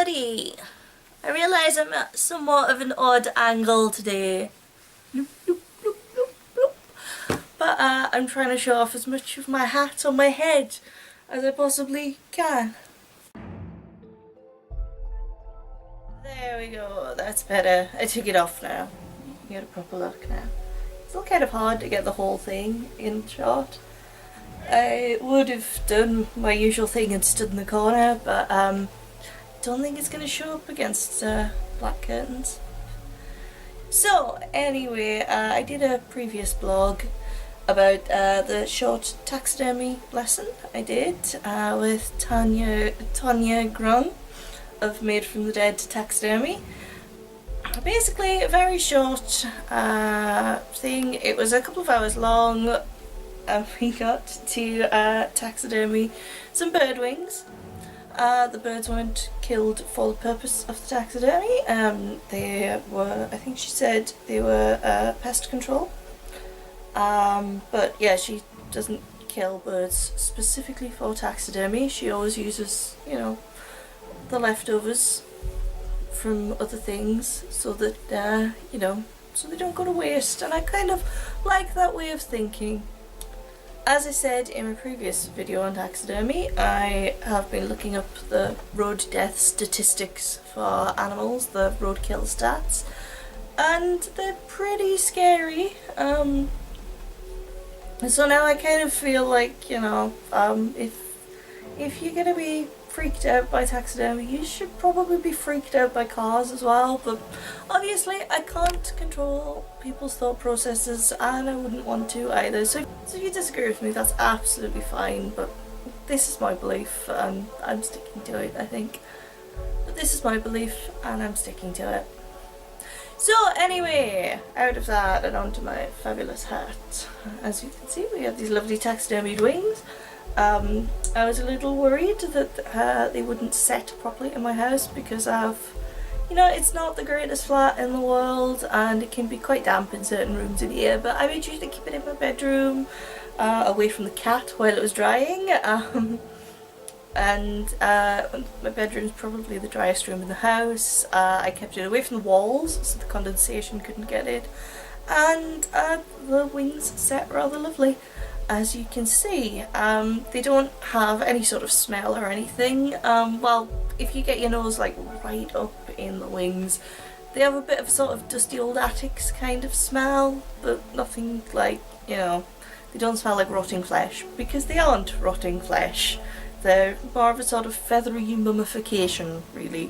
everybody! I realise I'm at somewhat of an odd angle today. Bloop, bloop, bloop, bloop, bloop. But I'm trying to show off as much of my hat on my head as I possibly can. There we go, that's better. I took it off now. You can get a proper look now. It's still kind of hard to get the whole thing in shot. I would have done my usual thing and stood in the corner, but don't think it's going to show up against black curtains. So anyway, I did a previous blog about the short taxidermy lesson I did with Tanya Grung of Made from the Dead Taxidermy. Basically a very short thing. It was a couple of hours long and we got to taxidermy some bird wings. The birds weren't killed for the purpose of the taxidermy. They were, I think she said they were pest control. But yeah, she doesn't kill birds specifically for taxidermy. She always uses, you know, the leftovers from other things so that, you know, so they don't go to waste. And I kind of like that way of thinking. As I said in my previous video on taxidermy, I have been looking up the road death statistics for animals, the roadkill stats, and they're pretty scary. So now I kind of feel like, you know, if you're gonna be freaked out by taxidermy, you should probably be freaked out by cars as well, but obviously I can't control people's thought processes and I wouldn't want to either, so if you disagree with me, that's absolutely fine, but this is my belief and I'm sticking to it, I think. But this is my belief and I'm sticking to it. So anyway, out of that and onto my fabulous hat. As you can see, we have these lovely taxidermied wings. I was a little worried that they wouldn't set properly in my house because you know, it's not the greatest flat in the world and it can be quite damp in certain rooms in here, but I made sure to keep it in my bedroom, away from the cat while it was drying. And my bedroom's probably the driest room in the house. I kept it away from the walls so the condensation couldn't get it, and the wings set rather lovely. As you can see, they don't have any sort of smell or anything. Well, if you get your nose like right up in the wings, they have a bit of a sort of dusty old attics kind of smell, but nothing like, you know, they don't smell like rotting flesh, because they aren't rotting flesh. They're more of a sort of feathery mummification, really.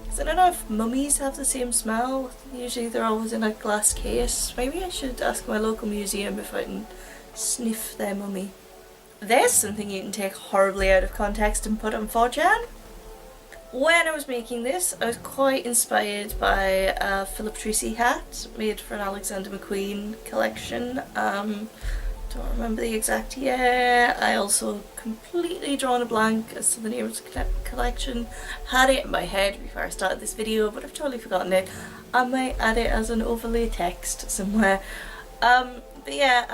Because I don't know if mummies have the same smell. Usually they're always in a glass case. Maybe I should ask my local museum if I can sniff their mummy. There's something you can take horribly out of context and put on 4chan. When I was making this, I was quite inspired by a Philip Treacy hat made for an Alexander McQueen collection. Don't remember the exact year. I also completely drawn a blank as to the name of the collection. Had it in my head before I started this video, but I've totally forgotten it. I might add it as an overlay text somewhere. But yeah,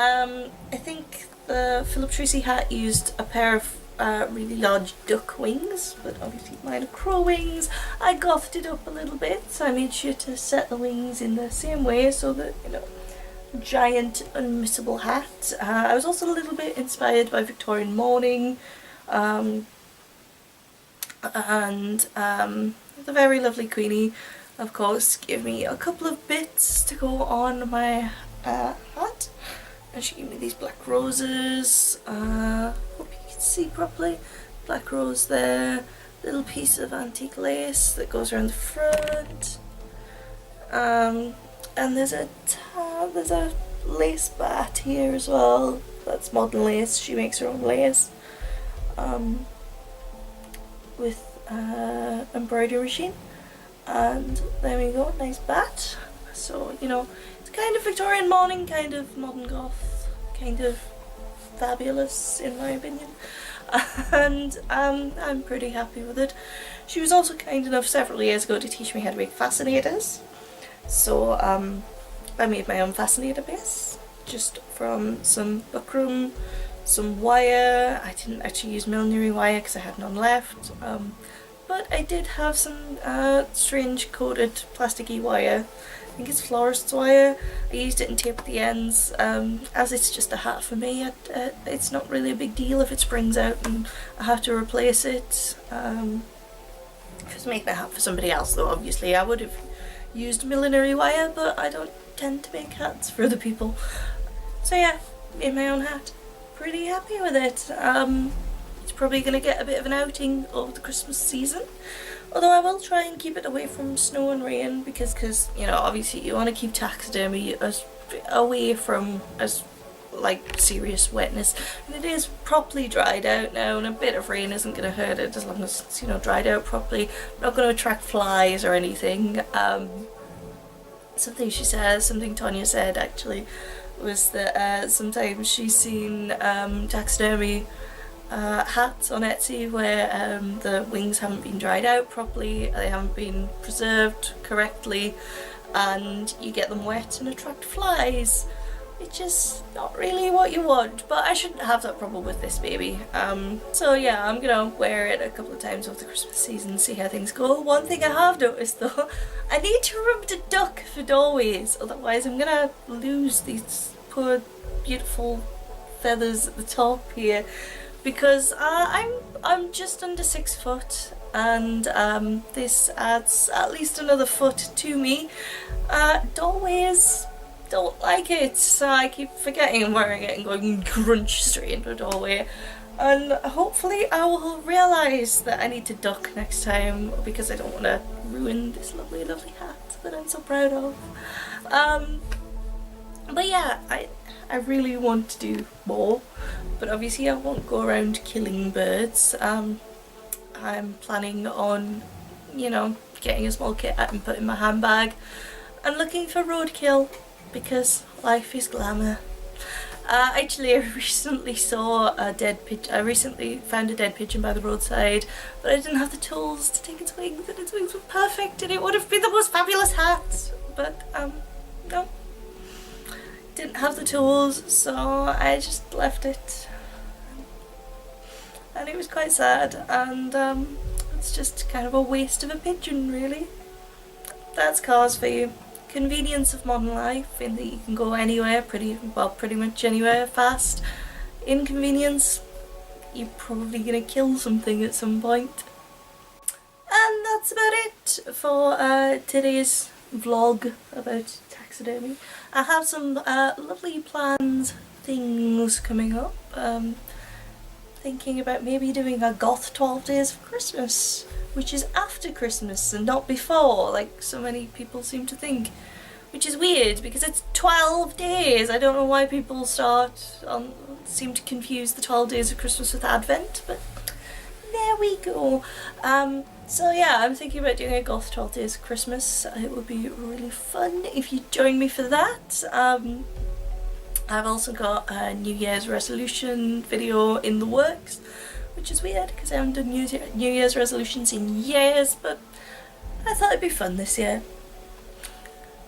I think the Philip Treacy hat used a pair of really large duck wings, but obviously mine are crow wings. I gothed it up a little bit, so I made sure to set the wings in the same way so that, you know, giant unmissable hat. I was also a little bit inspired by Victorian Mourning, and the very lovely Queenie, of course, gave me a couple of bits to go on my hat, and she gave me these black roses. Hope you can see properly. Black rose there, little piece of antique lace that goes around the front, and there's a lace bat here as well. That's modern lace. She makes her own lace with embroidery machine, and there we go, nice bat. So, you know, it's kind of Victorian Mourning, kind of modern goth, kind of fabulous in my opinion, and I'm pretty happy with it. She was also kind enough several years ago to teach me how to make fascinators, so I made my own fascinator base just from some buckram, some wire. I didn't actually use millinery wire because I had none left, but I did have some strange coated plasticky wire. I think it's florist's wire. I used it and taped the ends. As it's just a hat for me, it's not really a big deal if it springs out and I have to replace it. If I was making a hat for somebody else though, obviously I would have used millinery wire, but I don't tend to make hats for other people. So yeah, made my own hat. Pretty happy with it. It's probably going to get a bit of an outing over the Christmas season. Although I will try and keep it away from snow and rain because you know, obviously you want to keep taxidermy away from like serious wetness. And it is properly dried out now, and a bit of rain isn't going to hurt it as long as it's, you know, dried out properly. Not going to attract flies or anything. Something Tonya said actually was that sometimes she's seen taxidermy hats on Etsy where the wings haven't been dried out properly, they haven't been preserved correctly, and you get them wet and attract flies, which is not really what you want, but I shouldn't have that problem with this baby. So yeah, I'm gonna wear it a couple of times over the Christmas season, see how things go. One thing I have noticed though, I need to remember to duck for doorways, otherwise I'm gonna lose these poor beautiful feathers at the top here, because I'm just under 6 foot, and this adds at least another foot to me. Doorways don't like it, so I keep forgetting I'm wearing it and going crunch straight into a doorway. And hopefully I will realise that I need to duck next time, because I don't want to ruin this lovely, lovely hat that I'm so proud of. But yeah, I really want to do more, but obviously I won't go around killing birds. I'm planning on, you know, getting a small kit and put in my handbag and looking for roadkill, because life is glamour. Actually, I recently found a dead pigeon by the roadside, but I didn't have the tools to take its wings, and its wings were perfect and it would have been the most fabulous hat, but no. Didn't have the tools, so I just left it, and it was quite sad, and it's just kind of a waste of a pigeon, really. That's cars for you. Convenience of modern life, in that you can go anywhere, pretty much anywhere fast. Inconvenience, you're probably gonna kill something at some point. And that's about it for today's vlog about taxidermy. I have some lovely planned things coming up. Thinking about maybe doing a goth 12 days of Christmas, which is after Christmas and not before, like so many people seem to think. Which is weird, because it's 12 days. I don't know why people seem to confuse the 12 days of Christmas with Advent, but there we go. So yeah, I'm thinking about doing a goth 12 days of Christmas. It would be really fun if you join me for that. I've also got a New Year's resolution video in the works, which is weird because I haven't done New Year's resolutions in years, but I thought it'd be fun this year.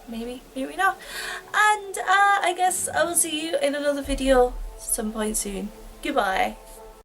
Maybe, maybe not. And I guess I will see you in another video some point soon. Goodbye.